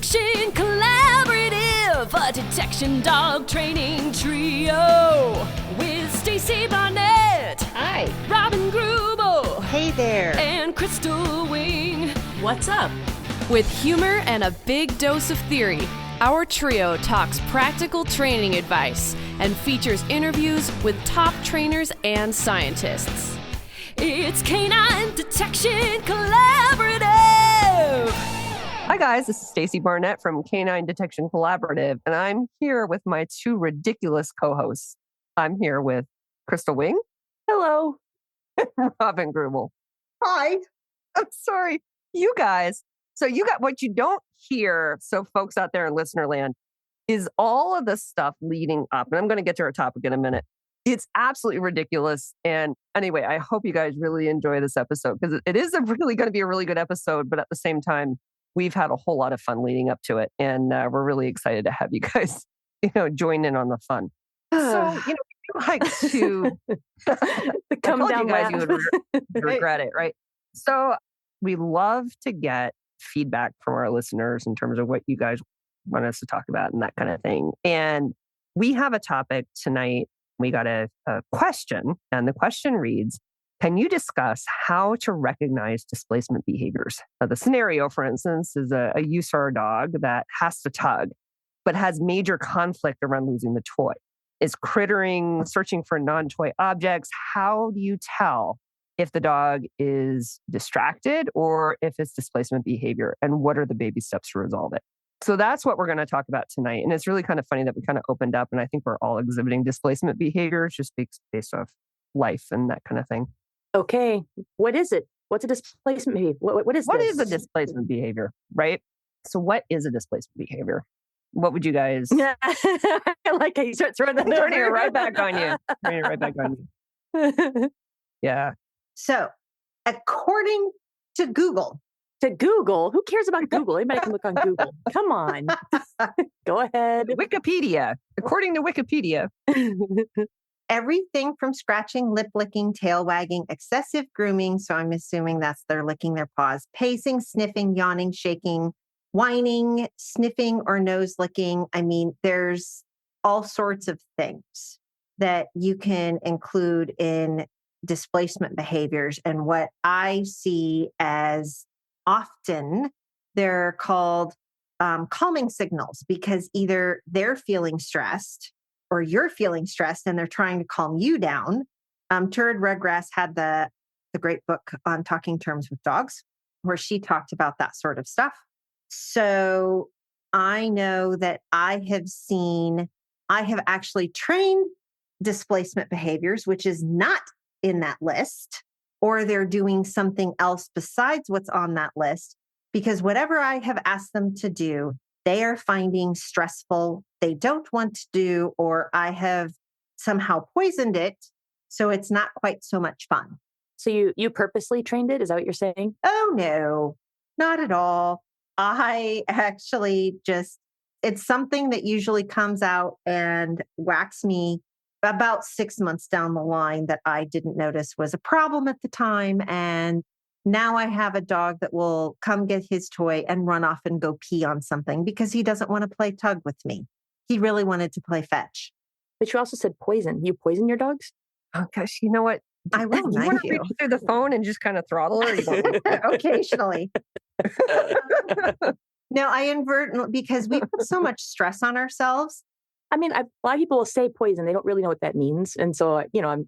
Detection Collaborative, a detection dog training trio with Stacy, Barnett. Hi. Robin Greubel. Hey there. And Crystal Wing. What's up? With humor and a big dose of theory, our trio talks practical training advice and features interviews with top trainers and scientists. It's Canine Detection Collaborative. Hi guys, this is Stacy Barnett from Canine Detection Collaborative, and I'm here with my two ridiculous co-hosts. I'm here with Crystal Wing. Hello. Robin Greubel. Hi. I'm sorry. You guys. So you got what you don't hear, so folks out there in listener land, is all of the stuff leading up. And I'm going to get to our topic in a minute. It's absolutely ridiculous. And anyway, I hope you guys really enjoy this episode because it is really going to be a really good episode. But at the same time, we've had a whole lot of fun leading up to it. And we're really excited to have you guys, join in on the fun. So, we like to come down, you guys, you would regret it, right? So we love to get feedback from our listeners in terms of what you guys want us to talk about and that kind of thing. And we have a topic tonight. We got a question, and the question reads, can you discuss how to recognize displacement behaviors? The scenario, for instance, is a USAR dog that has to tug, but has major conflict around losing the toy. Is crittering, searching for non-toy objects. How do you tell if the dog is distracted or if it's displacement behavior? And what are the baby steps to resolve it? So that's what we're going to talk about tonight. And it's really kind of funny that we kind of opened up and I think we're all exhibiting displacement behaviors just based off life and that kind of thing. Okay. What is it? What's a displacement behavior? What is a displacement behavior, right? So what is a displacement behavior? What would you guys... I like how you start throwing that turning it right back on you. Turning it right back on you. Yeah. So, according to Google. To Google? Who cares about Google? Anybody can look on Google. Come on. Go ahead. Wikipedia. According to Wikipedia. Everything from scratching, lip licking, tail wagging, excessive grooming. So I'm assuming that's they're licking their paws. Pacing, sniffing, yawning, shaking, whining, sniffing, or nose licking. I mean, there's all sorts of things that you can include in displacement behaviors. And what I see as often, they're called calming signals because either they're feeling stressed or you're feeling stressed and they're trying to calm you down. Turd Redgrass had the great book on talking terms with dogs, where she talked about that sort of stuff. So I know that I have actually trained displacement behaviors, which is not in that list, or they're doing something else besides what's on that list, because whatever I have asked them to do, they are finding stressful, they don't want to do, or I have somehow poisoned it, so it's not quite so much fun. So you purposely trained it? Is that what you're saying? Oh, no, not at all. I actually it's something that usually comes out and whacks me about 6 months down the line that I didn't notice was a problem at the time. And now I have a dog that will come get his toy and run off and go pee on something because he doesn't want to play tug with me. He really wanted to play fetch. But you also said poison. You poison your dogs? Oh gosh, you know what? I will. You want to reach through the phone and just kind of throttle her? Occasionally. No, I invert because we put so much stress on ourselves. I mean, a lot of people will say poison. They don't really know what that means. And so,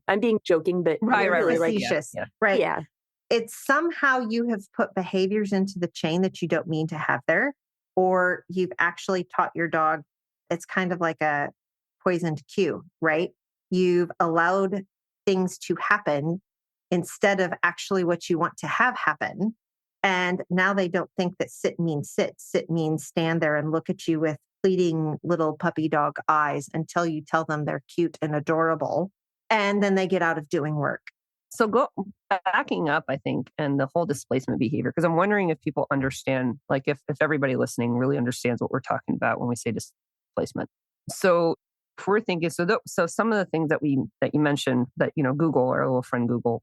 I'm being joking, but right, facetious. Yeah. Right. Yeah. It's somehow you have put behaviors into the chain that you don't mean to have there, or you've actually taught your dog. It's kind of like a poisoned cue, right? You've allowed things to happen instead of actually what you want to have happen. And now they don't think that sit means sit. Sit means stand there and look at you with pleading little puppy dog eyes until you tell them they're cute and adorable. And then they get out of doing work. So backing up, I think, and the whole displacement behavior, because I'm wondering if people understand, like if everybody listening really understands what we're talking about when we say displacement. So if we're thinking, so some of the things that you mentioned that, Google, our little friend Google,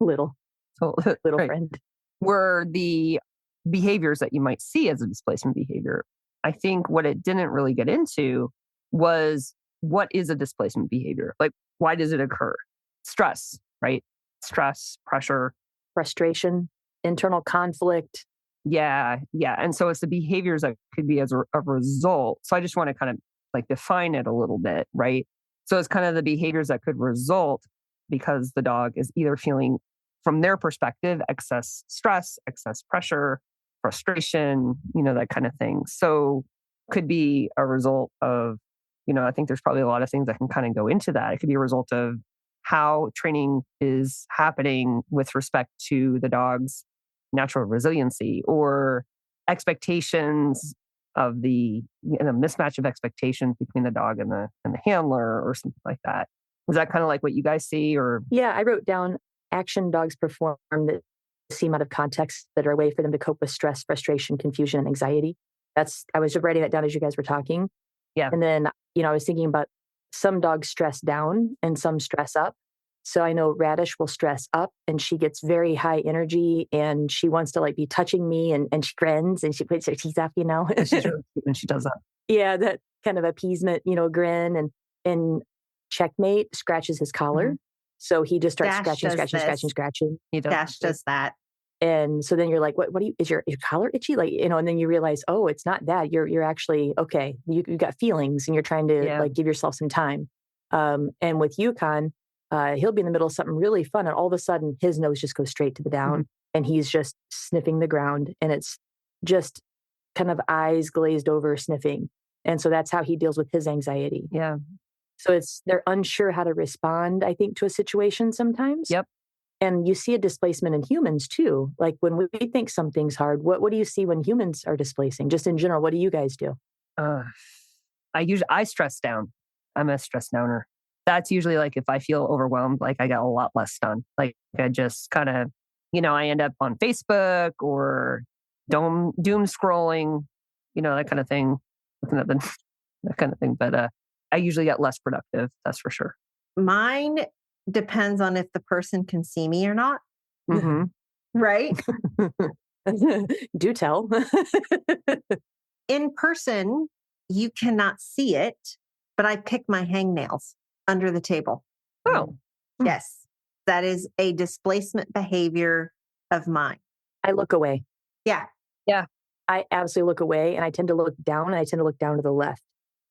little right, friend, were the behaviors that you might see as a displacement behavior. I think what it didn't really get into was, what is a displacement behavior? Like, why does it occur? Stress, right? Stress, pressure, Frustration, internal conflict. Yeah. And so it's the behaviors that could be as a result. So I just want to kind of like define it a little bit, right? So it's kind of the behaviors that could result because the dog is either feeling, from their perspective, excess stress, excess pressure, frustration, that kind of thing. So could be a result of, I think there's probably a lot of things that can kind of go into that. It could be a result of how training is happening with respect to the dog's natural resiliency, or expectations of the mismatch of expectations between the dog and the handler, or something like that. Is that kind of like what you guys see? Or Yeah, I wrote down action dogs perform that seem out of context, that are a way for them to cope with stress, frustration, confusion, and anxiety. I was just writing that down as you guys were talking. Yeah. And then, I was thinking about some dogs stress down and some stress up. So I know Radish will stress up and she gets very high energy and she wants to like be touching me and she grins and she puts her teeth up, she's really cute when she does that. Yeah, that kind of appeasement, grin, and Checkmate scratches his collar. Mhm. So he just starts Dash scratching. He does. Dash does that. And so then you're like, what is your collar itchy? Like, and then you realize, oh, it's not that. You're actually, okay, you got feelings and you're trying to like give yourself some time. And with Yukon, he'll be in the middle of something really fun and all of a sudden his nose just goes straight to the down and he's just sniffing the ground and it's just kind of eyes glazed over sniffing. And so that's how he deals with his anxiety. Yeah. So they're unsure how to respond, I think, to a situation sometimes. Yep. And you see a displacement in humans too. Like when we think something's hard, what do you see when humans are displacing? Just in general, what do you guys do? I stress down. I'm a stress downer. That's usually like if I feel overwhelmed, like I get a lot less done. Like I just kind of, I end up on Facebook or doom scrolling, that kind of thing, looking at that kind of thing. But I usually get less productive. That's for sure. Mine depends on if the person can see me or not. Mm-hmm. Right? Do tell. In person, you cannot see it, but I pick my hangnails under the table. Oh. Yes. That is a displacement behavior of mine. I look away. Yeah. I absolutely look away and I tend to look down and I tend to look down to the left.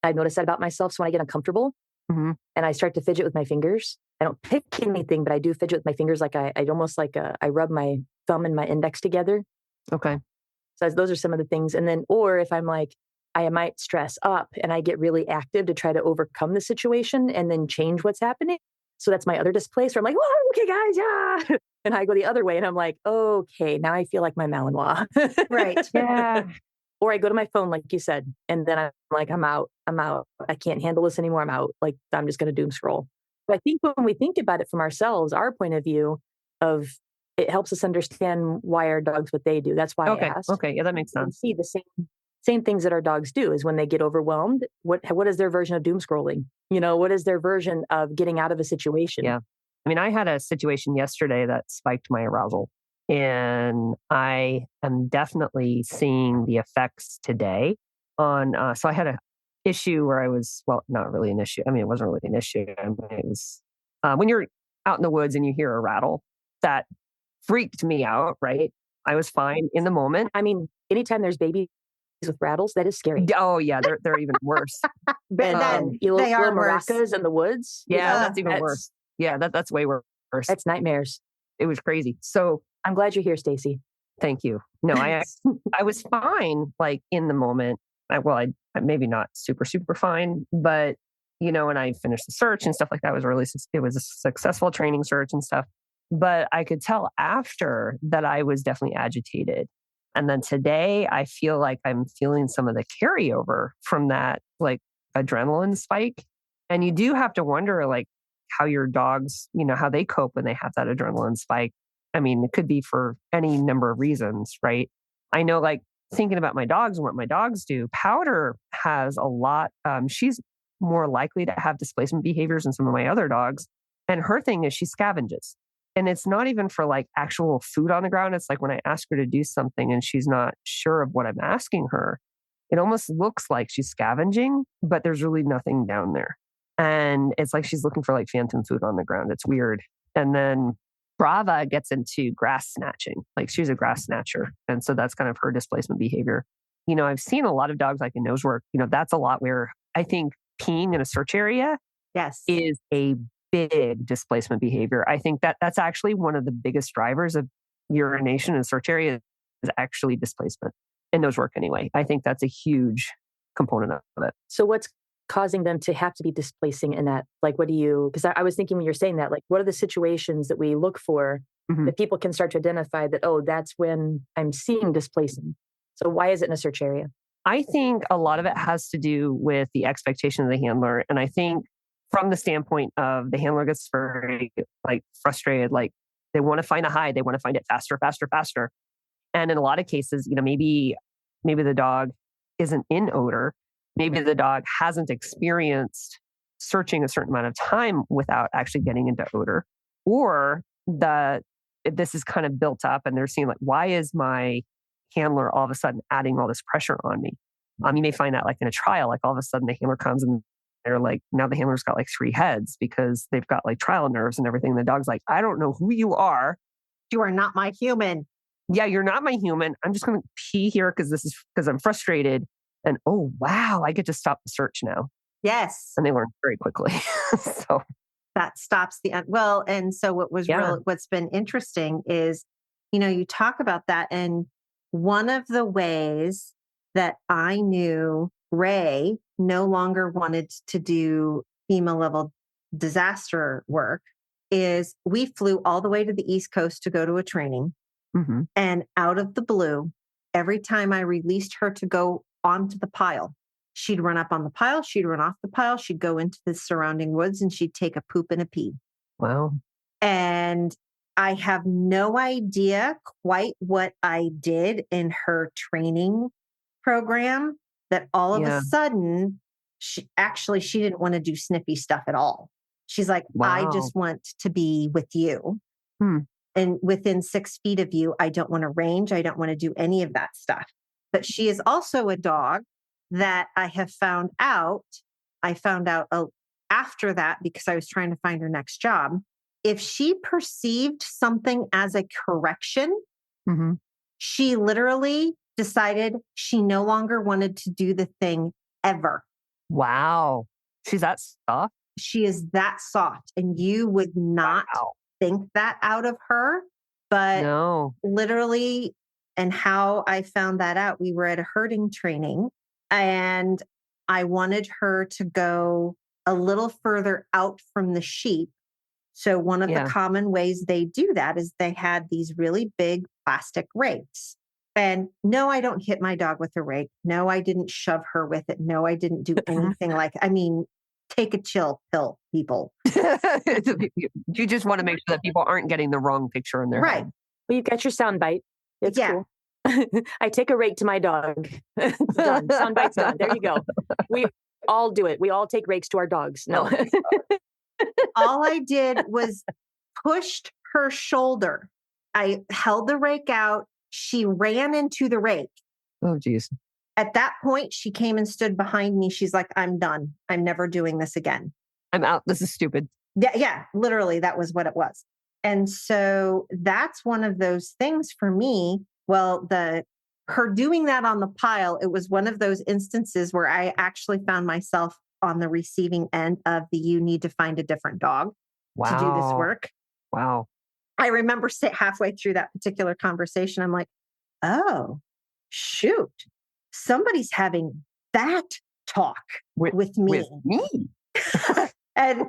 I've noticed that about myself. So when I get uncomfortable and I start to fidget with my fingers, I don't pick anything, but I do fidget with my fingers. Like I almost like I rub my thumb and my index together. Okay. So those are some of the things. And then, or if I'm like, I might stress up and I get really active to try to overcome the situation and then change what's happening. So that's my other displace where I'm like, whoa, okay, guys, yeah. And I go the other way and I'm like, okay, now I feel like my Malinois. Right. Yeah. Or I go to my phone, like you said, and then I'm like, I'm out. I can't handle this anymore. I'm out. Like, I'm just going to doom scroll. But I think when we think about it from ourselves, our point of view of it helps us understand why our dogs, what they do. That's why I asked. Okay. Yeah, that makes sense. See the same things that our dogs do is when they get overwhelmed, what is their version of doom scrolling? What is their version of getting out of a situation? Yeah. I mean, I had a situation yesterday that spiked my arousal. And I am definitely seeing the effects today on, so I had an issue where I was, well, not really an issue. I mean, it wasn't really an issue. I mean, it was, when you're out in the woods and you hear a rattle, that freaked me out, right? I was fine in the moment. I mean, anytime there's babies with rattles, that is scary. Oh yeah, they're even worse. But then You they are little worse. maracas in the woods. Yeah, that's even worse. Yeah, that's way worse. That's nightmares. It was crazy. So I'm glad you're here, Stacy. thank you. No, I was fine, like in the moment. I maybe not super fine, but when I finished the search and stuff like that, it was a successful training search and stuff. But I could tell after that I was definitely agitated. And then today I feel like I'm feeling some of the carryover from that like adrenaline spike. And you do have to wonder like how your dogs, how they cope when they have that adrenaline spike. I mean, it could be for any number of reasons, right? I know like thinking about my dogs and what my dogs do, Powder has a lot, she's more likely to have displacement behaviors than some of my other dogs. And her thing is she scavenges. And it's not even for like actual food on the ground. It's like when I ask her to do something and she's not sure of what I'm asking her, it almost looks like she's scavenging, but there's really nothing down there. And it's like she's looking for like phantom food on the ground. It's weird. And then Brava gets into grass snatching. Like she's a grass snatcher. And so that's kind of her displacement behavior. I've seen a lot of dogs like in nose work. That's a lot where I think peeing in a search area is a big displacement behavior. I think that's actually one of the biggest drivers of urination in a search area is actually displacement in nose work anyway. I think that's a huge component of it. So what's causing them to have to be displacing in that? Like, because I was thinking when you're saying that, like, what are the situations that we look for that people can start to identify that, oh, that's when I'm seeing displacing. So why is it in a search area? I think a lot of it has to do with the expectation of the handler. And I think from the standpoint of the handler gets very like frustrated, like they want to find a hide, they want to find it faster, faster, faster. And in a lot of cases, maybe the dog isn't in odor. Maybe the dog hasn't experienced searching a certain amount of time without actually getting into odor, or this is kind of built up and they're seeing like, why is my handler all of a sudden adding all this pressure on me? You may find that like in a trial, like all of a sudden the handler comes and they're like, now the handler's got like 3 heads because they've got like trial nerves and everything. And the dog's like, I don't know who you are. You are not my human. Yeah, you're not my human. I'm just going to pee here because I'm frustrated. And oh, wow, I get to stop the search now. Yes. And they learn very quickly. So that stops and so what's been interesting is, you talk about that. And one of the ways that I knew Ray no longer wanted to do FEMA level disaster work is we flew all the way to the East Coast to go to a training. Mm-hmm. And out of the blue, every time I released her to go onto the pile, she'd run up on the pile, she'd run off the pile, she'd go into the surrounding woods and she'd take a poop and a pee. Wow. And I have no idea quite what I did in her training program that all of a sudden, she didn't want to do sniffy stuff at all. She's like, wow. I just want to be with you. And within 6 feet of you, I don't want to range. I don't want to do any of that stuff. But she is also a dog that I found out after that because I was trying to find her next job. If she perceived something as a correction, she literally decided she no longer wanted to do the thing ever. Wow. She's that soft? She is that soft. And you would not think that out of her. But literally, and how I found that out, we were at a herding training and I wanted her to go a little further out from the sheep. So one of the common ways they do that is they had these really big plastic rakes. And no, I don't hit my dog with a rake. No, I didn't shove her with it. No, I didn't do anything take a chill pill, people. You just want to make sure that people aren't getting the wrong picture in their head. Well, you've got your sound bite. It's cool. I take a rake to my dog. Done. Sound bite's done. There you go. We all do it. We all take rakes to our dogs. No. All I did was pushed her shoulder. I held the rake out. She ran into the rake. Oh, geez. At that point, she came and stood behind me. She's like, I'm done. I'm never doing this again. I'm out. This is stupid. Yeah, literally, that was what it was. And so that's one of those things for me. Well, her doing that on the pile, it was one of those instances where I actually found myself on the receiving end of you need to find a different dog to do this work. Wow. I remember halfway through that particular conversation, I'm like, oh, shoot. Somebody's having that talk with me. With me? and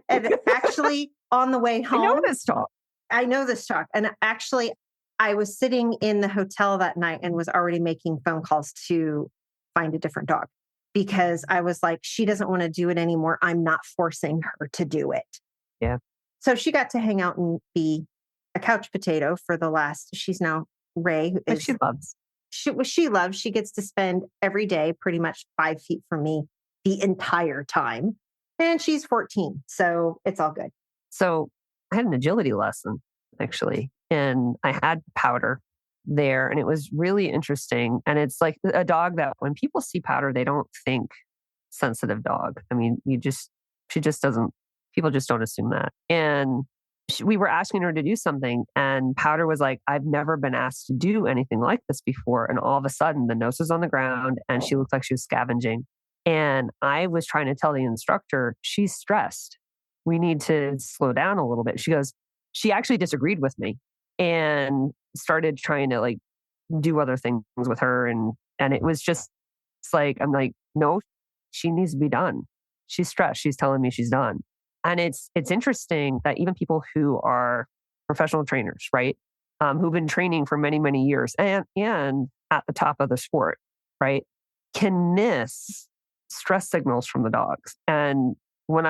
actually on the way home. I know this talk. And actually, I was sitting in the hotel that night and was already making phone calls to find a different dog because I was like, she doesn't want to do it anymore. I'm not forcing her to do it. Yeah. So she got to hang out and be a couch potato for she's now Ray. But she loves. She loves. She gets to spend every day pretty much 5 feet from me the entire time. And she's 14. So it's all good. So I had an agility lesson actually. And I had Powder there, and it was really interesting. And it's like a dog that when people see Powder, they don't think sensitive dog. I mean, she just doesn't, people just don't assume that. And we were asking her to do something, and Powder was like, I've never been asked to do anything like this before. And all of a sudden, the nose was on the ground and she looked like she was scavenging. And I was trying to tell the instructor, she's stressed. We need to slow down a little bit. She actually disagreed with me and started trying to like do other things with her. And it was just, it's like, I'm like, no, she needs to be done. She's stressed. She's telling me she's done. And it's interesting that even people who are professional trainers, right, who've been training for many, many years and at the top of the sport, right, can miss stress signals from the dogs. And when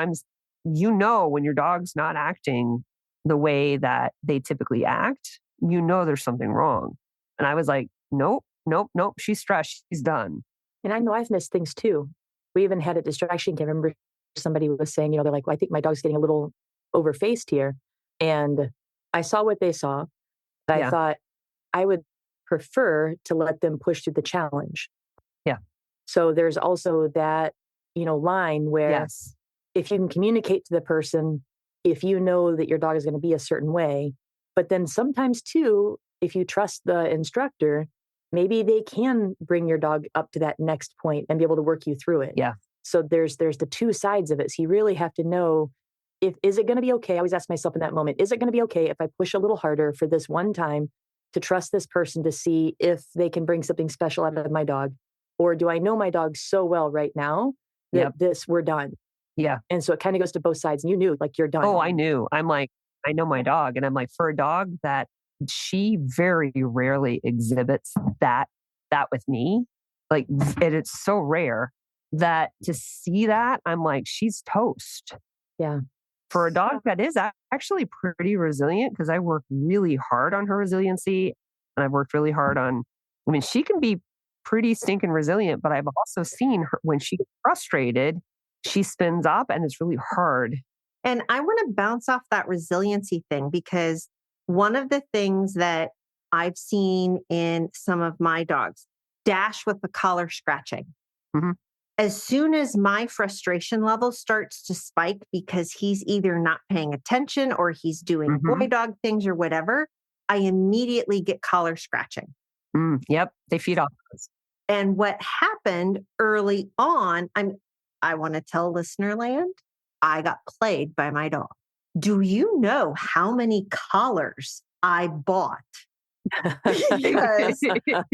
when your dog's not acting the way that they typically act, there's something wrong. And I was like, nope, she's stressed. She's done. And I know I've missed things too. We even had a distraction. I remember somebody was saying, they're like, well, I think my dog's getting a little overfaced here. And I saw what they saw. But I thought I would prefer to let them push through the challenge. Yeah. So there's also that, line where if you can communicate to the person, if you know that your dog is going to be a certain way, but then sometimes too, if you trust the instructor, maybe they can bring your dog up to that next point and be able to work you through it. Yeah. So there's the two sides of it. So you really have to know, is it going to be okay? I always ask myself in that moment, is it going to be okay if I push a little harder for this one time to trust this person to see if they can bring something special out of my dog? Or do I know my dog so well right now that we're done? Yeah. And so it kind of goes to both sides. And you knew, like, you're done. Oh, I knew. I'm like, I know my dog. And I'm like, for a dog that she very rarely exhibits that with me, like, it's so rare that to see that, I'm like, she's toast. Yeah. For a dog that is actually pretty resilient, because I work really hard on her resiliency, and I've worked really hard on, she can be pretty stinking resilient, but I've also seen her when she gets frustrated, she spins up and it's really hard. And I want to bounce off that resiliency thing, because one of the things that I've seen in some of my dogs, Dash with the collar scratching. Mm-hmm. As soon as my frustration level starts to spike because he's either not paying attention or he's doing boy dog things or whatever, I immediately get collar scratching. Yep. They feed off us. And what happened early on, I want to tell listener land, I got played by my dog. Do you know how many collars I bought? Because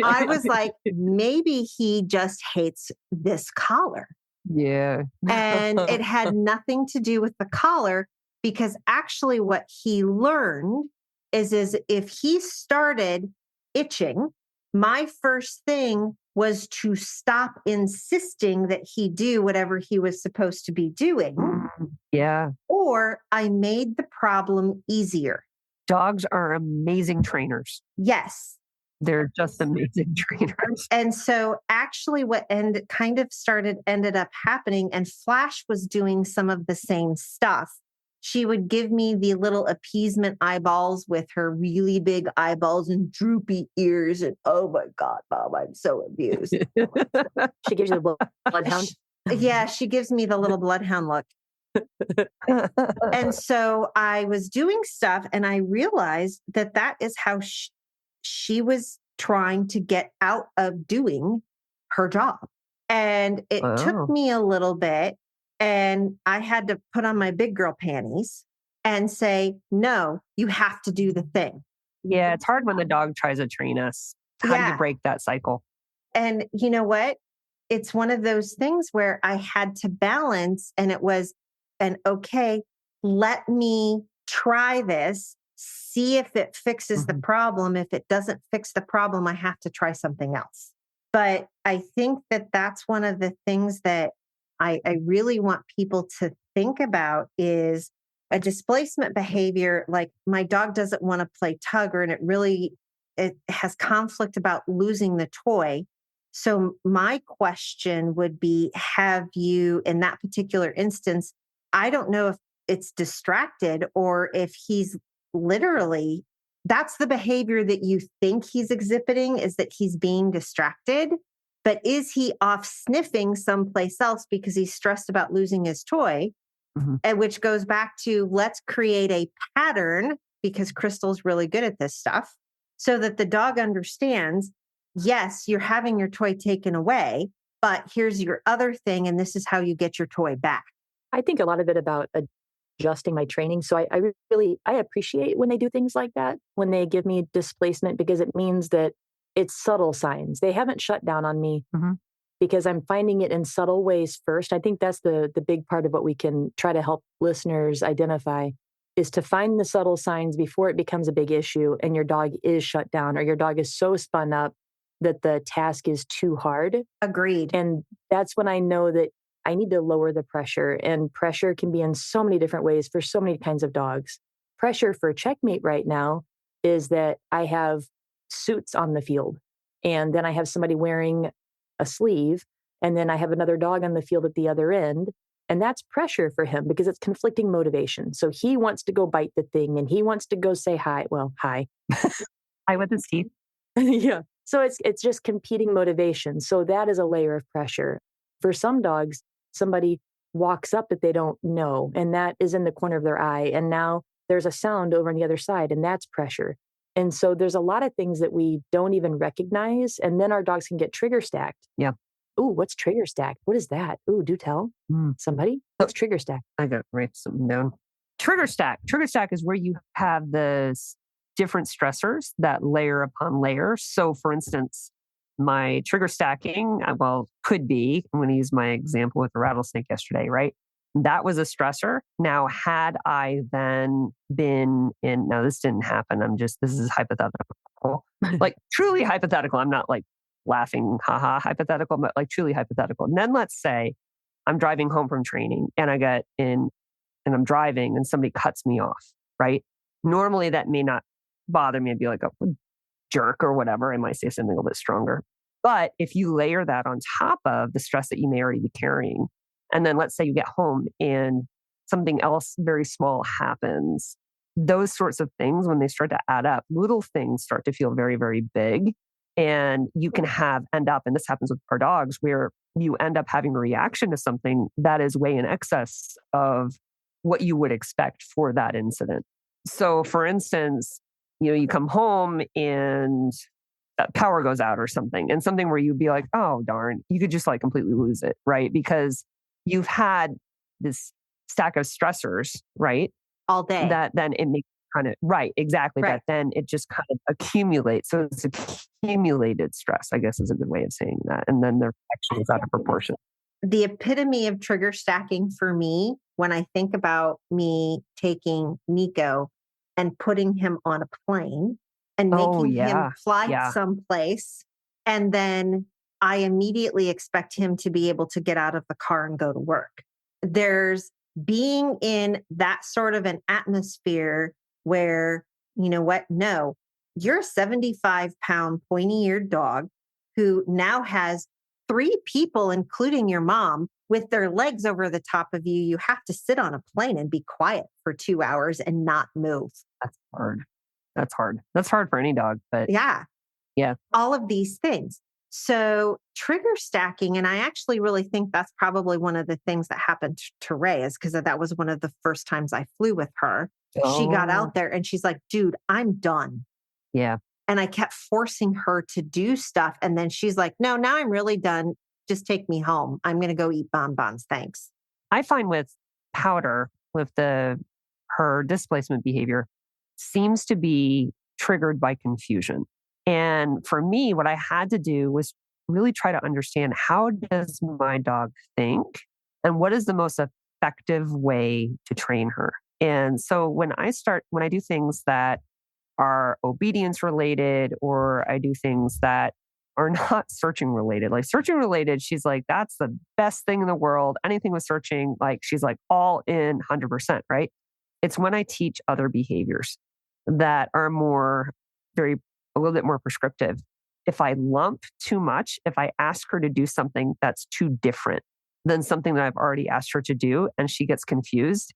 I was like, maybe he just hates this collar. Yeah. And it had nothing to do with the collar, because actually what he learned is if he started itching, my first thing was to stop insisting that he do whatever he was supposed to be doing. Yeah. Or I made the problem easier. Dogs are amazing trainers. Yes. They're just amazing trainers. And so actually what ended up happening, and Flash was doing some of the same stuff. She would give me the little appeasement eyeballs with her really big eyeballs and droopy ears. And oh my God, Mom, I'm so abused. She gives you the bloodhound. Yeah, she gives me the little bloodhound look. And so I was doing stuff, and I realized that is how she was trying to get out of doing her job. And it took me a little bit, and I had to put on my big girl panties and say, no, you have to do the thing. Yeah, it's hard when the dog tries to train us. How do you break that cycle? And you know what? It's one of those things where I had to balance, and it was okay, let me try this, see if it fixes the problem. If it doesn't fix the problem, I have to try something else. But I think that's one of the things that I really want people to think about is a displacement behavior. Like, my dog doesn't want to play tugger, and it has conflict about losing the toy. So my question would be, have you, in that particular instance, I don't know if it's distracted or if he's literally that's the behavior that you think he's exhibiting, is that he's being distracted. But is he off sniffing someplace else because he's stressed about losing his toy? Mm-hmm. And which goes back to, let's create a pattern, because Crystal's really good at this stuff, so that the dog understands, yes, you're having your toy taken away, but here's your other thing, and this is how you get your toy back. I think a lot of it about adjusting my training. So I appreciate when they do things like that, when they give me displacement, because it means that it's subtle signs. They haven't shut down on me because I'm finding it in subtle ways first. I think that's the big part of what we can try to help listeners identify, is to find the subtle signs before it becomes a big issue and your dog is shut down or your dog is so spun up that the task is too hard. Agreed. And that's when I know that I need to lower the pressure. And pressure can be in so many different ways for so many kinds of dogs. Pressure for Checkmate right now is that I have suits on the field, and then I have somebody wearing a sleeve, and then I have another dog on the field at the other end. And that's pressure for him because it's conflicting motivation. So he wants to go bite the thing and he wants to go say hi. Well, hi. Hi with his teeth. Yeah. So it's just competing motivation. So that is a layer of pressure. For some dogs, somebody walks up that they don't know, and that is in the corner of their eye. And now there's a sound over on the other side, and that's pressure. And so there's a lot of things that we don't even recognize. And then our dogs can get trigger stacked. Yeah. Ooh, what's trigger stacked? What is that? Ooh, do tell somebody. What's trigger stacked? I got to write something down. Trigger stack. Trigger stack is where you have the different stressors that layer upon layer. So for instance, my trigger stacking, could be, I'm going to use my example with the rattlesnake yesterday, right? That was a stressor. Now, had I then been in, now this didn't happen. This is hypothetical, like truly hypothetical. I'm not like laughing, haha, hypothetical, but like truly hypothetical. And then let's say I'm driving home from training and I get in and I'm driving and somebody cuts me off, right? Normally that may not bother me. I'd be like a jerk or whatever. I might say something a little bit stronger. But if you layer that on top of the stress that you may already be carrying, and then let's say you get home and something else very small happens, those sorts of things, when they start to add up, little things start to feel very, very big. And you can end up, and this happens with our dogs, where you end up having a reaction to something that is way in excess of what you would expect for that incident. So for instance, you come home and power goes out or something, and something where you'd be like, oh, darn, you could just like completely lose it, right? Because you've had this stack of stressors, right? All day. That then it makes right, exactly. Right. That then it just kind of accumulates. So it's accumulated stress, I guess is a good way of saying that. And then their action is out of proportion. The epitome of trigger stacking for me, when I think about me taking Nico and putting him on a plane and making him fly someplace, and then I immediately expect him to be able to get out of the car and go to work. There's being in that sort of an atmosphere where, you know what? No, you're a 75-pound pointy-eared dog who now has 3 people, including your mom, with their legs over the top of you. You have to sit on a plane and be quiet for 2 hours and not move. That's hard. That's hard. That's hard for any dog, but yeah. All of these things. So trigger stacking, and I actually really think that's probably one of the things that happened to Ray, is because that was one of the first times I flew with her. Oh. She got out there and she's like, dude, I'm done. Yeah. And I kept forcing her to do stuff. And then she's like, no, now I'm really done. Just take me home. I'm going to go eat bonbons. Thanks. I find with Powder, with her displacement behavior, seems to be triggered by confusion. And for me, what I had to do was really try to understand, how does my dog think and what is the most effective way to train her? And so when I do things that are obedience related, or I do things that are not searching related, like searching related, she's like, that's the best thing in the world. Anything with searching, like she's like all in 100%, right? It's when I teach other behaviors that are a little bit more prescriptive. If I lump too much, if I ask her to do something that's too different than something that I've already asked her to do and she gets confused,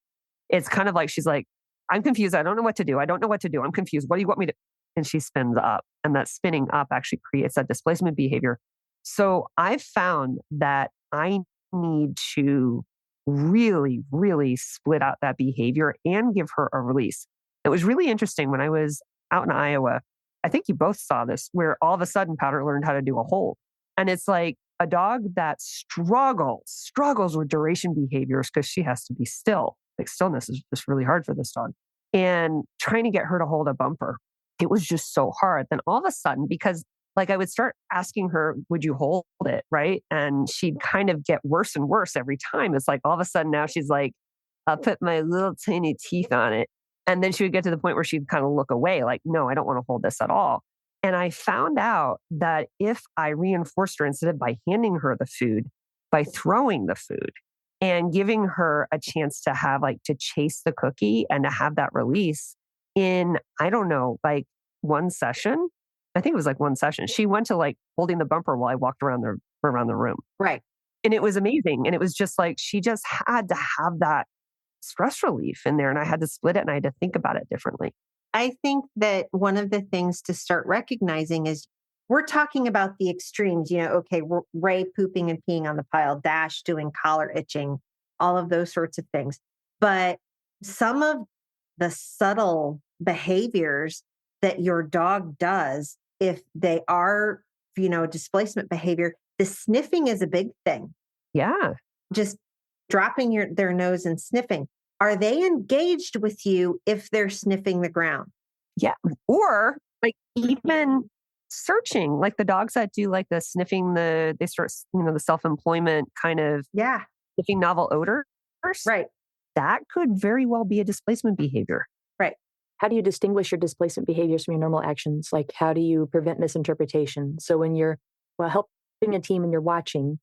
it's kind of like she's like, I'm confused. I don't know what to do. I don't know what to do. I'm confused. What do you want me to? And she spins up. And that spinning up actually creates that displacement behavior. So I've found that I need to really, really split out that behavior and give her a release. It was really interesting when I was out in Iowa. I think you both saw this, where all of a sudden Powder learned how to do a hold. And it's like a dog that struggles with duration behaviors because she has to be still. Like stillness is just really hard for this dog. And trying to get her to hold a bumper, it was just so hard. Then all of a sudden, because like I would start asking her, would you hold it? Right. And she'd kind of get worse and worse every time. It's like all of a sudden now she's like, I'll put my little tiny teeth on it. And then she would get to the point where she'd kind of look away like, no, I don't want to hold this at all. And I found out that if I reinforced her instead of by handing her the food, by throwing the food and giving her a chance to have like to chase the cookie and to have that release in, I don't know, like one session. I think it was like one session. She went to like holding the bumper while I walked around the room. Right. And it was amazing. And it was just like, she just had to have that stress relief in there. And I had to split it and I had to think about it differently. I think that one of the things to start recognizing is we're talking about the extremes, okay, Ray pooping and peeing on the pile, Dash doing collar itching, all of those sorts of things. But some of the subtle behaviors that your dog does, if they are, displacement behavior, the sniffing is a big thing. Yeah. Just dropping their nose and sniffing. Are they engaged with you if they're sniffing the ground? Yeah. Or like even searching, like the dogs that do like the sniffing, they start, the self-employment kind of sniffing novel odors. Right. That could very well be a displacement behavior. Right. How do you distinguish your displacement behaviors from your normal actions? Like how do you prevent misinterpretation? So when you're helping a team and you're watching,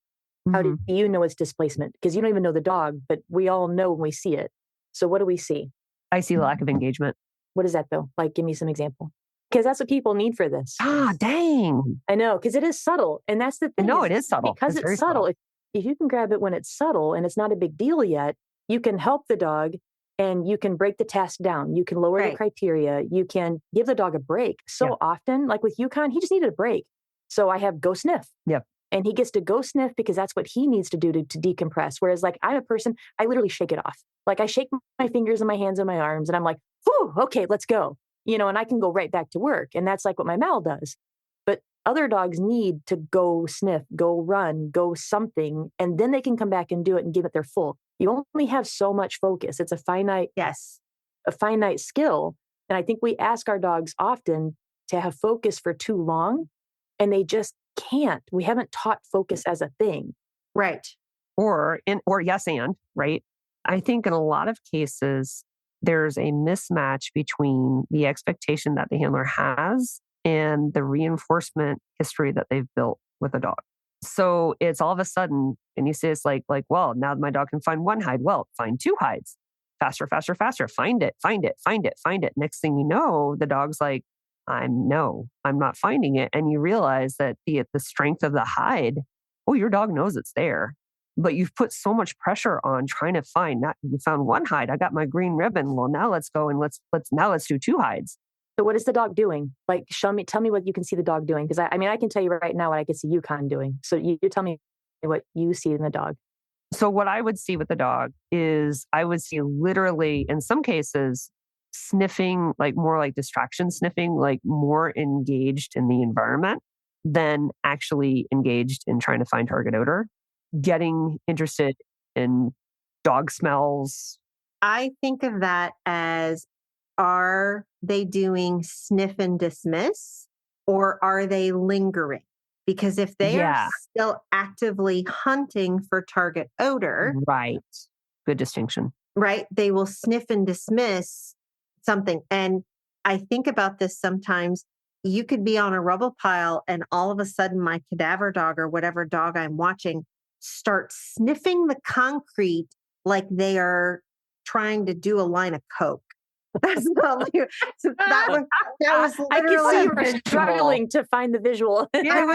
how do you know it's displacement? Because you don't even know the dog, but we all know when we see it. So what do we see? I see lack of engagement. What is that though? Like, give me some example. Because that's what people need for this. Ah, dang. I know, because it is subtle. And that's the thing. No, it is subtle. Because it's subtle. If you can grab it when it's subtle and it's not a big deal yet, you can help the dog and you can break the task down. You can lower the criteria. You can give the dog a break. So often, like with Yukon, he just needed a break. So I have go sniff. Yep. And he gets to go sniff because that's what he needs to do to decompress. Whereas like I'm a person, I literally shake it off. Like I shake my fingers and my hands and my arms and I'm like, whew, okay, let's go. And I can go right back to work. And that's like what my Mal does. But other dogs need to go sniff, go run, go something, and then they can come back and do it and give it their full. You only have so much focus. It's a finite skill. And I think we ask our dogs often to have focus for too long and they just can't. We haven't taught focus as a thing. Right. Or yes, and right. I think in a lot of cases, there's a mismatch between the expectation that the handler has and the reinforcement history that they've built with a dog. So it's all of a sudden, and you say it's like, well, now my dog can find one hide. Well, find two hides. Faster, faster, faster. Find it. Next thing you know, the dog's like, I'm not finding it. And you realize that the strength of the hide, your dog knows it's there. But you've put so much pressure on trying to find, you found one hide. I got my green ribbon. Well, now let's go and let's do two hides. So what is the dog doing? Like, tell me what you can see the dog doing. Because I can tell you right now what I can see Yukon doing. So you tell me what you see in the dog. So what I would see with the dog is I would see literally, in some cases, sniffing, like more like distraction sniffing, like more engaged in the environment than actually engaged in trying to find target odor. Getting interested in dog smells. I think of that as, are they doing sniff and dismiss or are they lingering? Because if they are still actively hunting for target odor. Right. Good distinction. Right. They will sniff and dismiss something. And I think about this sometimes. You could be on a rubble pile and all of a sudden my cadaver dog or whatever dog I'm watching start sniffing the concrete like they are trying to do a line of coke. That's not like, that was literally. I can see you were struggling to find the visual. Yeah, I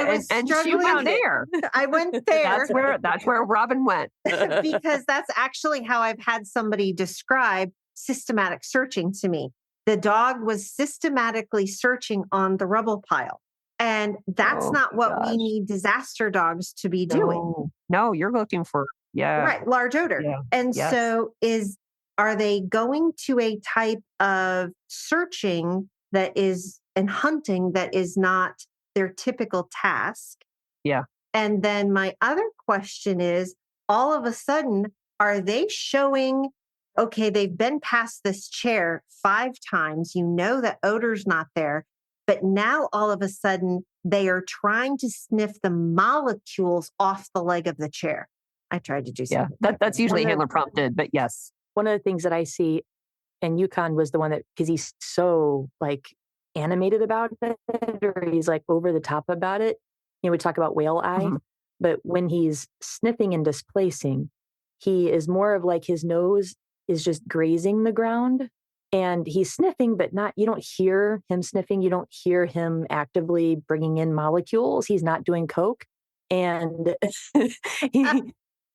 was and struggling she went there. I went there. That's where Robin went. Because that's actually how I've had somebody describe systematic searching to me. The dog was systematically searching on the rubble pile. And that's not what we need disaster dogs to be doing. No, you're looking for, right, large odor. Yeah. And so are they going to a type of searching that is and hunting that is not their typical task? Yeah. And then my other question is, all of a sudden, are they showing, okay, they've been past this chair 5 times, you know that odor's not there, but now all of a sudden they are trying to sniff the molecules off the leg of the chair. I tried to do something. Yeah, that's usually handler prompted, but yes. One of the things that I see, and Yukon was the one that, because he's so like animated about it, or he's like over the top about it. You know, we talk about whale eye, but when he's sniffing and displacing, he is more of like his nose is just grazing the ground and he's sniffing, but not, you don't hear him sniffing. You don't hear him actively bringing in molecules. He's not doing coke. And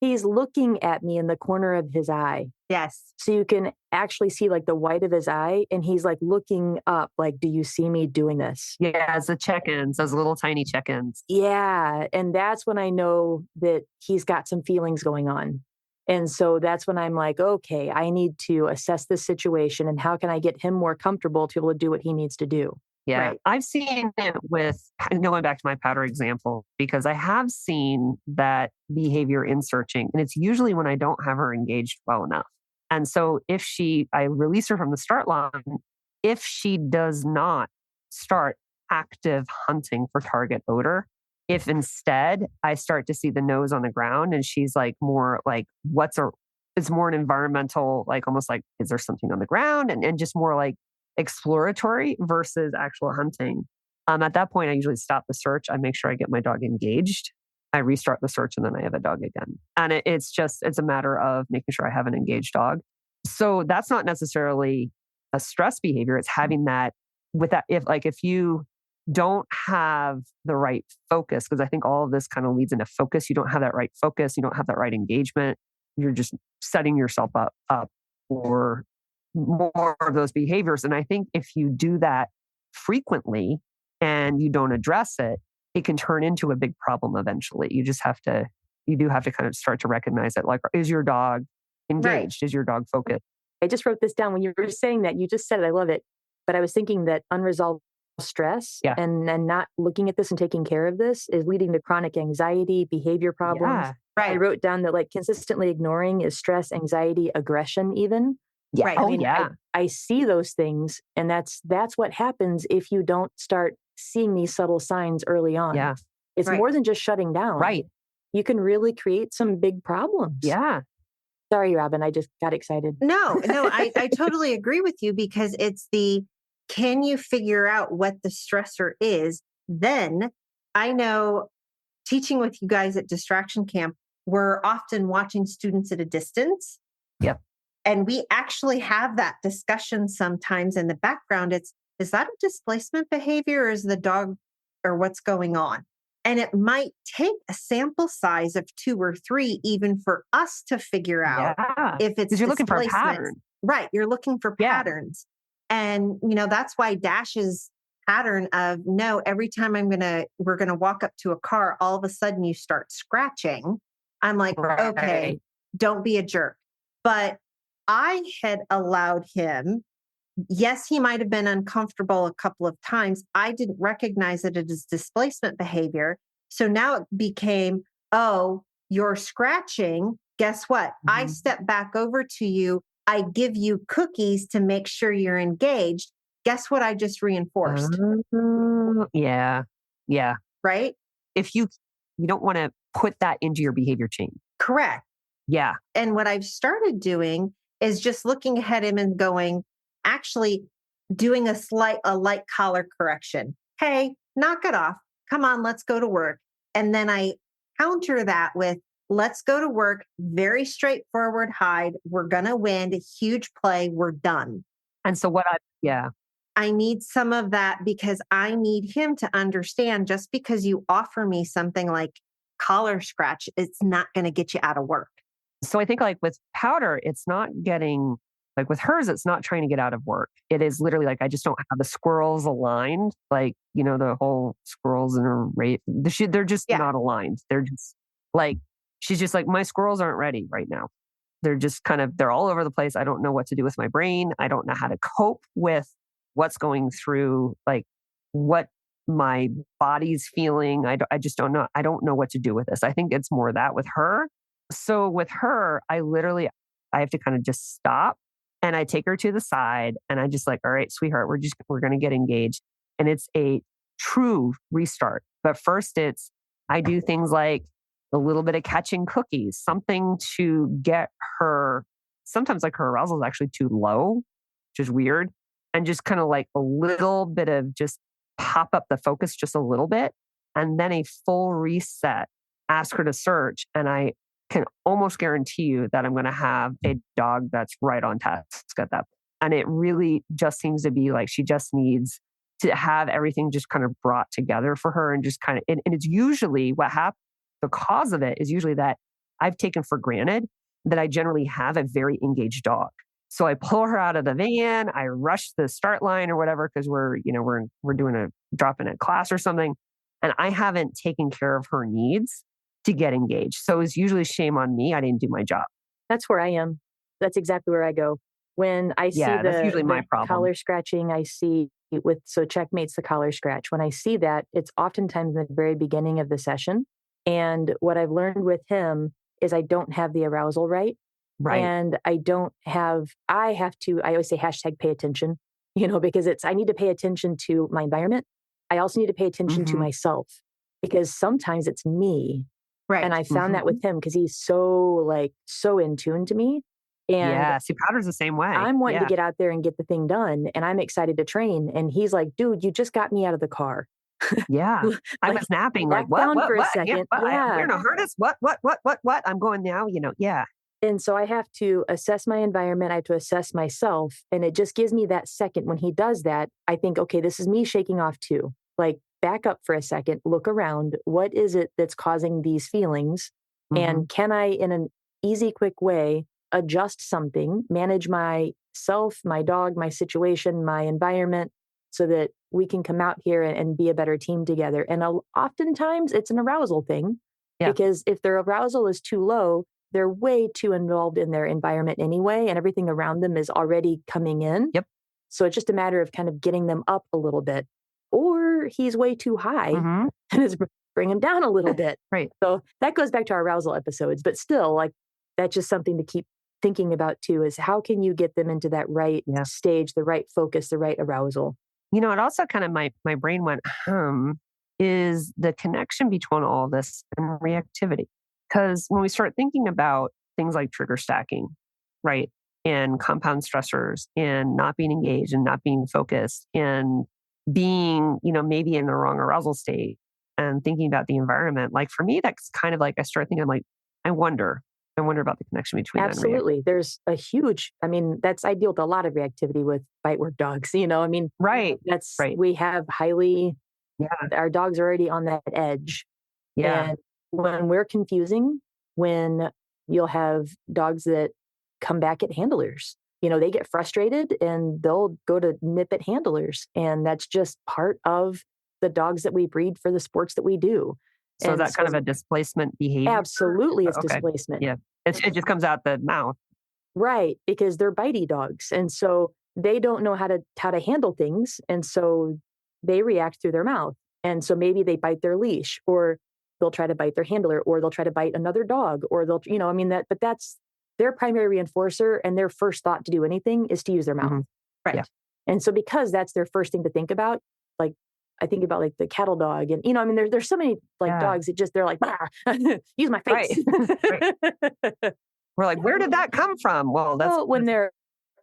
he's looking at me in the corner of his eye. Yes. So you can actually see like the white of his eye and he's like looking up, like, do you see me doing this? Yeah, it's the check-ins, those little tiny check-ins. Yeah. And that's when I know that he's got some feelings going on. And so that's when I'm like, okay, I need to assess this situation and how can I get him more comfortable to be able to do what he needs to do? Yeah. Right. I've seen it with, going back to my powder example, because I have seen that behavior in searching, and it's usually when I don't have her engaged well enough. And so I release her from the start line, if she does not start active hunting for target odor, if instead I start to see the nose on the ground and she's like more like, it's more an environmental, like almost like, is there something on the ground? And just more like exploratory versus actual hunting. At that point, I usually stop the search. I make sure I get my dog engaged. I restart the search and then I have a dog again. And it's a matter of making sure I have an engaged dog. So that's not necessarily a stress behavior. It's having that with that. If you don't have the right focus, because I think all of this kind of leads into focus. You don't have that right focus. You don't have that right engagement. You're just setting yourself up for more of those behaviors. And I think if you do that frequently and you don't address it, it can turn into a big problem eventually. You do have to kind of start to recognize it. Like, is your dog engaged? Right. Is your dog focused? I just wrote this down when you were saying that. You just said it. I love it. But I was thinking that unresolved stress and not looking at this and taking care of this is leading to chronic anxiety, behavior problems. Yeah, right. I wrote down that like consistently ignoring is stress, anxiety, aggression even. Yeah. Right. I see those things. And that's what happens if you don't start seeing these subtle signs early on. Yeah. It's more than just shutting down. Right. You can really create some big problems. Yeah. Sorry, Robin, I just got excited. No, I totally agree with you because it's can you figure out what the stressor is? Then I know teaching with you guys at Distraction Camp, we're often watching students at a distance. Yep. And we actually have that discussion sometimes in the background. Is that a displacement behavior or is the dog or what's going on? And it might take a sample size of 2 or 3 even for us to figure out if it's because you're looking for a pattern. Right. You're looking for patterns. And, that's why Dash's pattern of no, every time we're going to walk up to a car, all of a sudden you start scratching. I'm like, okay, don't be a jerk. But I had allowed him. Yes, he might have been uncomfortable a couple of times. I didn't recognize it as displacement behavior. So now it became, oh, you're scratching. Guess what? I step back over to you. I give you cookies to make sure you're engaged. Guess what I just reinforced? Yeah. Yeah. Right? If you don't want to put that into your behavior chain. Correct. Yeah. And what I've started doing is just looking at him and going, actually doing a light collar correction. Hey, knock it off. Come on, let's go to work. And then I counter that with, let's go to work. Very straightforward hide. We're going to win. A huge play. We're done. And so I need some of that because I need him to understand just because you offer me something like collar scratch, it's not going to get you out of work. So I think like with powder, it's not getting Like with hers, it's not trying to get out of work. It is literally like, I just don't have the squirrels aligned. Like, the whole squirrels in her rate, they're just not aligned. They're just like, she's just like, my squirrels aren't ready right now. They're just they're all over the place. I don't know what to do with my brain. I don't know how to cope with what's going through, like what my body's feeling. I just don't know. I don't know what to do with this. I think it's more that with her. So with her, I have to kind of just stop, and I take her to the side, and I just like, all right, sweetheart, we're going to get engaged. And it's a true restart. But first I do things like a little bit of catching cookies, something to get her, sometimes like her arousal is actually too low, which is weird. And just kind of like a little bit of just pop up the focus just a little bit, and then a full reset, ask her to search. And I can almost guarantee you that I'm going to have a dog that's right on task at that. And it really just seems to be like she just needs to have everything just kind of brought together for her, and just kind of, and it's usually what happens. The cause of it is usually that I've taken for granted that I generally have a very engaged dog. So I pull her out of the van, I rush the start line or whatever, because we're doing a drop in a class or something. And I haven't taken care of her needs to get engaged. So it's usually shame on me. I didn't do my job. That's where I am. That's exactly where I go. When I see that's usually my problem. Collar scratching, I see so checkmate's the collar scratch. When I see that, it's oftentimes in the very beginning of the session. And what I've learned with him is I don't have the arousal right. Right. And I always say hashtag pay attention, because I need to pay attention to my environment. I also need to pay attention to myself, because sometimes it's me. Right. And I found that with him because he's so in tune to me. And see, Powder's the same way. I'm wanting to get out there and get the thing done. And I'm excited to train. And he's like, dude, you just got me out of the car. Yeah. I was napping like, what? For a second. We're in a harness. What? I'm going now, yeah. And so I have to assess my environment. I have to assess myself. And it just gives me that second. When he does that, I think, okay, this is me shaking off too. Like, back up for a second, look around. What is it that's causing these feelings? And can I, in an easy, quick way, adjust something, manage myself, my dog, my situation, my environment, so that we can come out here and be a better team together? And oftentimes it's an arousal thing, because if their arousal is too low, they're way too involved in their environment anyway, and everything around them is already coming in. Yep. So it's just a matter of kind of getting them up a little bit. Or he's way too high and is bring him down a little bit. Right. So that goes back to our arousal episodes, but still, like, that's just something to keep thinking about too, is how can you get them into that right stage, the right focus, the right arousal? It also kind of, my brain went, is the connection between all this and reactivity. Because when we start thinking about things like trigger stacking, right, and compound stressors, and not being engaged and not being focused, and being, maybe in the wrong arousal state, and thinking about the environment, like for me, that's kind of like, I start thinking, like, I wonder about the connection between Absolutely. There's a huge, that's ideal to a lot of reactivity with bite work dogs, Right. That's right. We have our dogs are already on that edge. Yeah. And when we're confusing, when you'll have dogs that come back at handlers, they get frustrated and they'll go to nip at handlers. And that's just part of the dogs that we breed for the sports that we do. So is that kind of a displacement behavior? Absolutely. It's displacement. Yeah. It just comes out the mouth. Right. Because they're bitey dogs. And so they don't know how to handle things. And so they react through their mouth. And so maybe they bite their leash, or they'll try to bite their handler, or they'll try to bite another dog, or they'll, but that's their primary reinforcer. And their first thought to do anything is to use their mouth. Right. Yeah. And so because that's their first thing to think about, like, I think about like the cattle dog, and there's so many dogs that they're like, use my face. Right. We're like, where did that come from? Well, when they're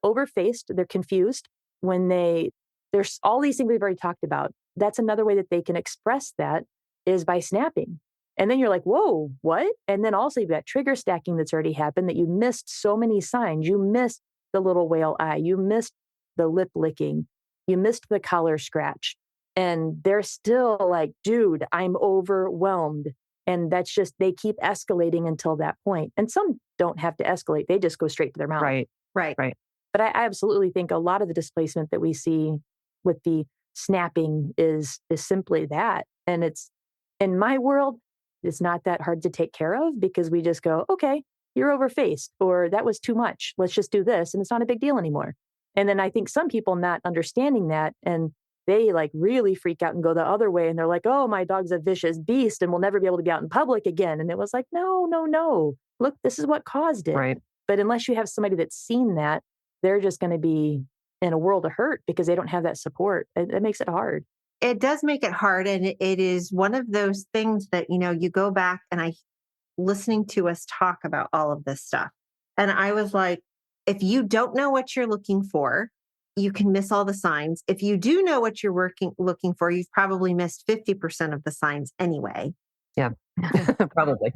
overfaced, they're confused. When there's all these things we've already talked about. That's another way that they can express that, is by snapping. And then you're like, whoa, what? And then also you've got trigger stacking that's already happened, that you missed so many signs. You missed the little whale eye. You missed the lip licking. You missed the collar scratch. And they're still like, dude, I'm overwhelmed. And that's just, they keep escalating until that point. And some don't have to escalate. They just go straight to their mouth. Right. But I absolutely think a lot of the displacement that we see with the snapping is simply that. And it's, in my world, it's not that hard to take care of because we just go, okay, you're overfaced, or that was too much. Let's just do this. And it's not a big deal anymore. And then I think some people not understanding that, and they like really freak out and go the other way. And they're like, oh, my dog's a vicious beast and will never be able to be out in public again. And it was like, no, no, no. Look, this is what caused it. Right. But unless you have somebody that's seen that, they're just going to be in a world of hurt because they don't have that support. It makes it hard. It does make it hard. And it is one of those things that, you go back and listening to us talk about all of this stuff. And I was like, if you don't know what you're looking for, you can miss all the signs. If you do know what you're looking for, you've probably missed 50% of the signs anyway. Yeah, probably.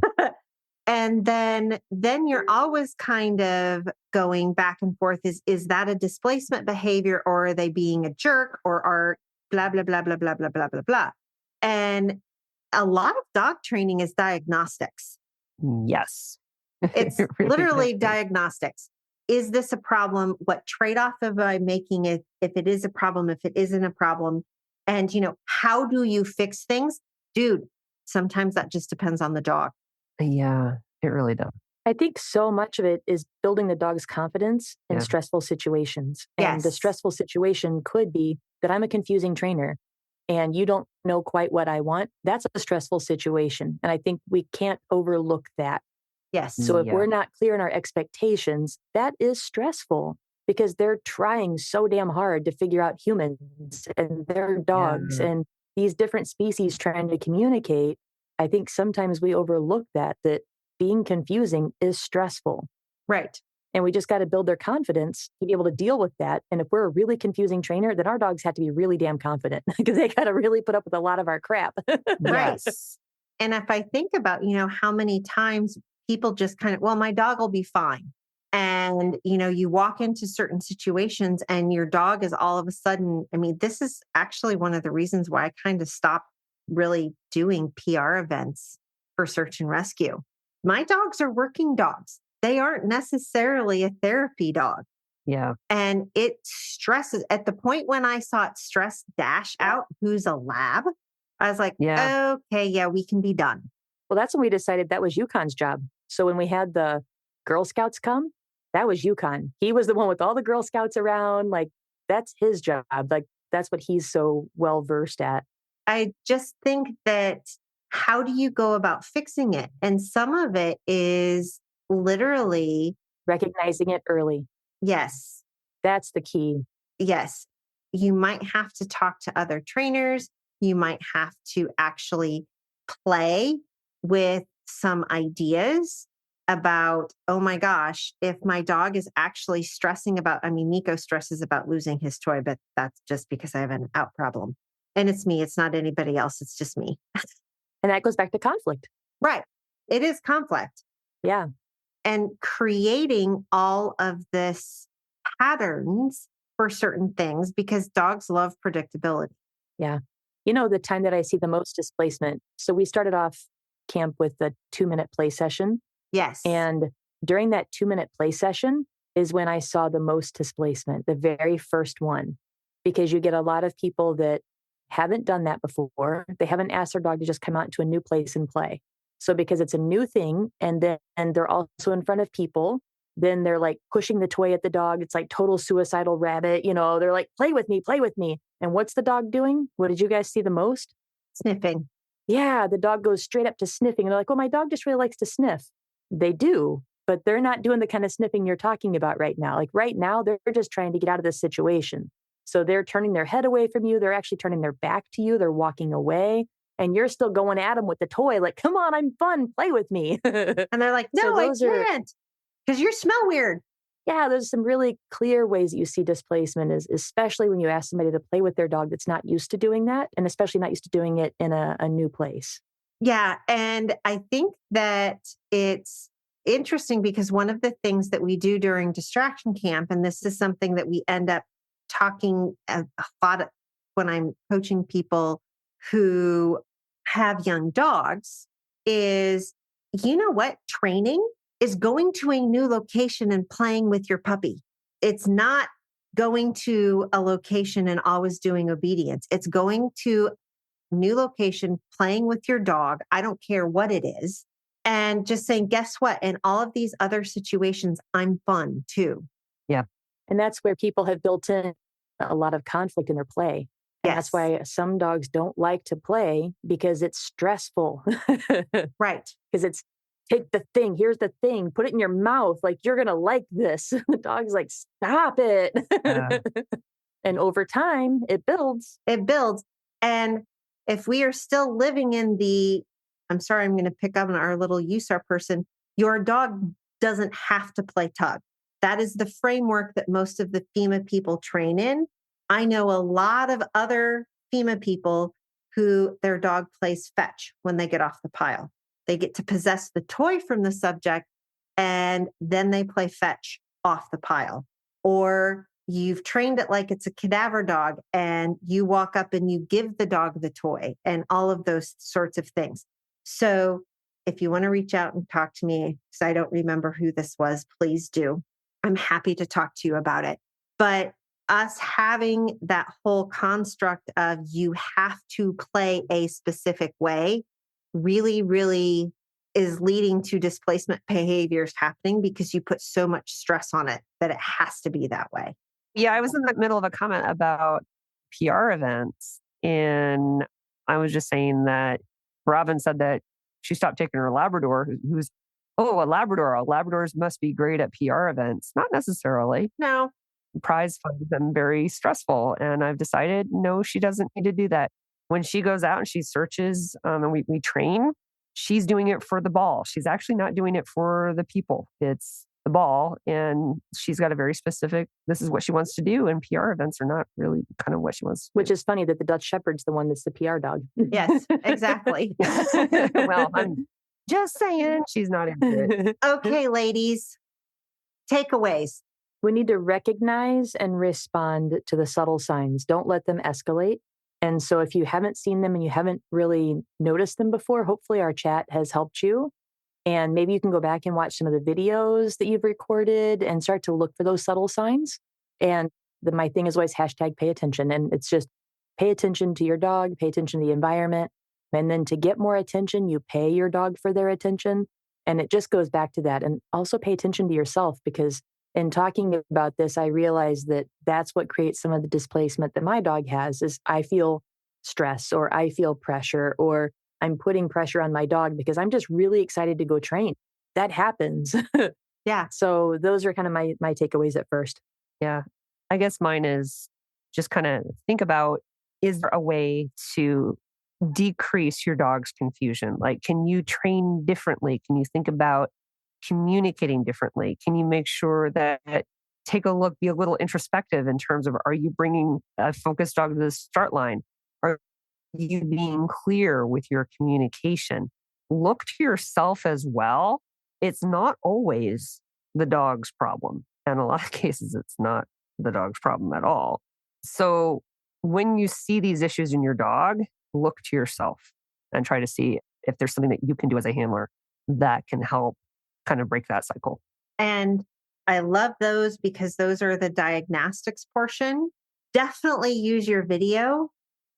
And then you're always kind of going back and forth. Is that a displacement behavior, or are they being a jerk, or are blah, blah, blah, blah, blah, blah, blah, blah, blah. And a lot of dog training is diagnostics. Yes. It's It really literally is. diagnostics. Is this a problem? What trade-off am I making if it is a problem, if it isn't a problem? And, how do you fix things? Dude, sometimes that just depends on the dog. Yeah, it really does. I think so much of it is building the dog's confidence in stressful situations. And the stressful situation could be that I'm a confusing trainer and you don't know quite what I want. That's a stressful situation. And I think we can't overlook that. Yes. So if we're not clear in our expectations, that is stressful because they're trying so damn hard to figure out humans and their dogs and these different species trying to communicate. I think sometimes we overlook that being confusing is stressful. Right. And we just got to build their confidence to be able to deal with that. And if we're a really confusing trainer, then our dogs have to be really damn confident because they got to really put up with a lot of our crap. Right. And if I think about, how many times people just kind of, well, my dog will be fine. And, you walk into certain situations and your dog is all of a sudden, this is actually one of the reasons why I kind of stopped really doing PR events for search and rescue. My dogs are working dogs. They aren't necessarily a therapy dog. Yeah. And it stresses at the point when I saw it stress Dash out, who's a lab. I was like, okay, we can be done. Well, that's when we decided that was Yukon's job. So when we had the Girl Scouts come, that was Yukon. He was the one with all the Girl Scouts around. Like, that's his job. Like, that's what he's so well versed at. I just think that how do you go about fixing it? And some of it is literally recognizing it early. Yes. That's the key. Yes. You might have to talk to other trainers. You might have to actually play with some ideas about, oh my gosh, if my dog is actually stressing about, Nico stresses about losing his toy, but that's just because I have an out problem. And it's me. It's not anybody else. It's just me. And that goes back to conflict. Right. It is conflict. Yeah. And creating all of this patterns for certain things because dogs love predictability. Yeah. The time that I see the most displacement. So we started off camp with a 2-minute play session. Yes. And during that 2-minute play session is when I saw the most displacement, the very first one, because you get a lot of people that haven't done that before. They haven't asked their dog to just come out into a new place and play. So because it's a new thing and they're also in front of people, then they're like pushing the toy at the dog. It's like total suicidal rabbit. They're like, play with me, play with me. And what's the dog doing? What did you guys see the most? Sniffing. Yeah, the dog goes straight up to sniffing. And they're like, well, my dog just really likes to sniff. They do, but they're not doing the kind of sniffing you're talking about right now. Like right now, they're just trying to get out of this situation. So they're turning their head away from you. They're actually turning their back to you. They're walking away. And you're still going at them with the toy. Like, come on, I'm fun. Play with me. And they're like, no, I can't. Because you smell weird. Yeah, there's some really clear ways that you see displacement, is especially when you ask somebody to play with their dog that's not used to doing that, and especially not used to doing it in a new place. Yeah. And I think that it's interesting because one of the things that we do during distraction camp, and this is something that we end up talking a lot when I'm coaching people who have young dogs, is, you know what? Training is going to a new location and playing with your puppy. it's not going to a location and always doing obedience. It's going to a new location, playing with your dog. I don't care what it is. And just saying, guess what? In all of these other situations, I'm fun too. Yeah. And that's where people have built in a lot of conflict in their play. And that's why some dogs don't like to play, because it's stressful. Right. Because it's, take the thing, here's the thing, put it in your mouth, like you're going to like this. The dog's like, stop it. And over time, it builds. It builds. And if we are still living in the, I'm sorry, I'm going to pick up on our little USAR person, your dog doesn't have to play tug. That is the framework that most of the FEMA people train in. I know a lot of other FEMA people who their dog plays fetch when they get off the pile. They get to possess the toy from the subject, and then they play fetch off the pile. Or you've trained it like it's a cadaver dog, and you walk up and you give the dog the toy, and all of those sorts of things. So if you want to reach out and talk to me, because I don't remember who this was, please do. I'm happy to talk to you about it. But us having that whole construct of you have to play a specific way really, really is leading to displacement behaviors happening, because you put so much stress on it that it has to be that way. Yeah, I was in the middle of a comment about PR events, and I was just saying that Robin said that she stopped taking her Labrador, who's, oh, a Labrador. Labradors must be great at PR events. Not necessarily. No. Prize finds them very stressful. And I've decided, no, she doesn't need to do that. When she goes out and she searches and we train, she's doing it for the ball. She's actually not doing it for the people. It's the ball. And she's got a very specific, this is what she wants to do. And PR events are not really kind of what she wants to do. Which is funny that the Dutch Shepherd's the one that's the PR dog. Yes, exactly. Well, I'm just saying she's not into it. Okay, ladies, takeaways. We need to recognize and respond to the subtle signs. Don't let them escalate. And so if you haven't seen them and you haven't really noticed them before, hopefully our chat has helped you. And maybe you can go back and watch some of the videos that you've recorded and start to look for those subtle signs. And my thing is always hashtag pay attention. And it's just pay attention to your dog, pay attention to the environment. And then to get more attention, you pay your dog for their attention. And it just goes back to that. And also pay attention to yourself, because in talking about this, I realized that that's what creates some of the displacement that my dog has. Is I feel stress, or I feel pressure, or I'm putting pressure on my dog because I'm just really excited to go train. That happens. Yeah. So those are kind of my takeaways at first. Yeah. I guess mine is just kind of think about, is there a way to decrease your dog's confusion? Like, can you train differently? Can you think about communicating differently? Can you make sure that, take a look, be a little introspective in terms of, are you bringing a focused dog to the start line? Are you being clear with your communication? Look to yourself as well. It's not always the dog's problem. In a lot of cases, it's not the dog's problem at all. So when you see these issues in your dog, look to yourself and try to see if there's something that you can do as a handler that can help kind of break that cycle. And I love those, because those are the diagnostics portion. Definitely use your video,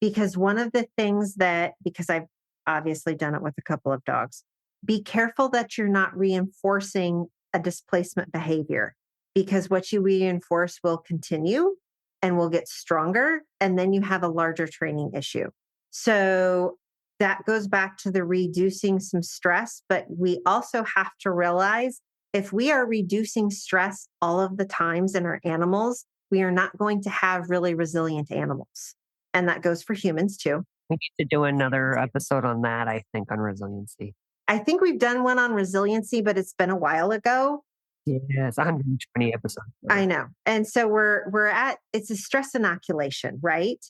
because one of the things that, because I've obviously done it with a couple of dogs, be careful that you're not reinforcing a displacement behavior, because what you reinforce will continue and will get stronger. And then you have a larger training issue. So that goes back to the reducing some stress. But we also have to realize, if we are reducing stress all of the times in our animals, we are not going to have really resilient animals. And that goes for humans too. We need to do another episode on that, I think, on resiliency. I think we've done one on resiliency, but it's been a while ago. Yeah, it's 120 episodes. I know. And so we're at, it's a stress inoculation, right?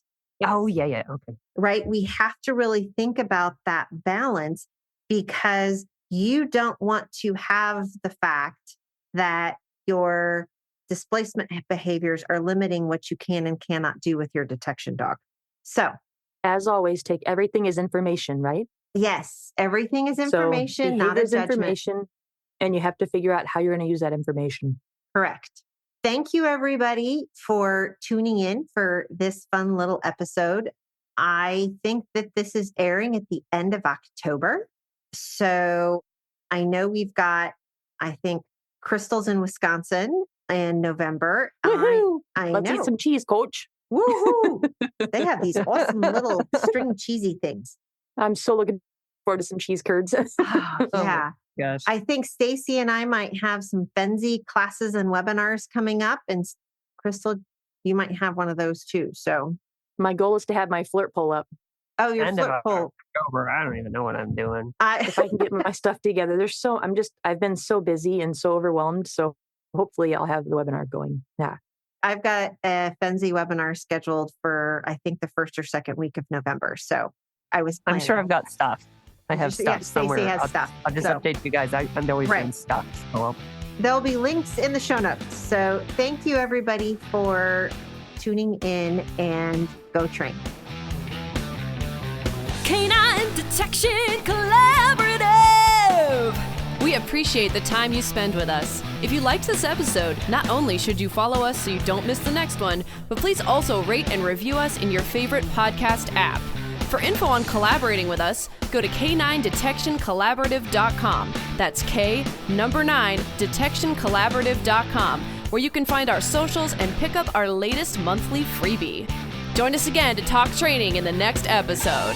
Oh, yeah. Okay. Right. We have to really think about that balance, because you don't want to have the fact that your displacement behaviors are limiting what you can and cannot do with your detection dog. So, as always, take everything as information, right? Yes, everything is information, so not a judgment. information, and you have to figure out how you're going to use that information. Correct. thank you, everybody, for tuning in for this fun little episode. I think that this is airing at the end of October. So I know we've got, I think, Crystal's in Wisconsin in November. Woohoo! Let's eat some cheese, Coach. Woohoo! They have these awesome little string cheesy things. I'm so looking forward to some cheese curds. Yeah. Yes. I think Stacy and I might have some Fenzi classes and webinars coming up. And Crystal, you might have one of those too. So my goal is to have my flirt pole up. Oh, your flirt pole. October. I don't even know what I'm doing. If I can get my stuff together. I've been so busy and so overwhelmed. So hopefully I'll have the webinar going. Yeah. I've got a Fenzi webinar scheduled for, I think, the first or second week of November. So I'm sure I've got stuff. I have stuff somewhere. Stacy has stuff. I'll just update you guys. I'm always doing stuff. So there'll be links in the show notes. So thank you, everybody, for tuning in, and go train. Canine Detection Collaborative. We appreciate the time you spend with us. If you liked this episode, not only should you follow us so you don't miss the next one, but please also rate and review us in your favorite podcast app. For info on collaborating with us, go to k9detectioncollaborative.com. That's K9detectioncollaborative.com, where you can find our socials and pick up our latest monthly freebie. Join us again to talk training in the next episode.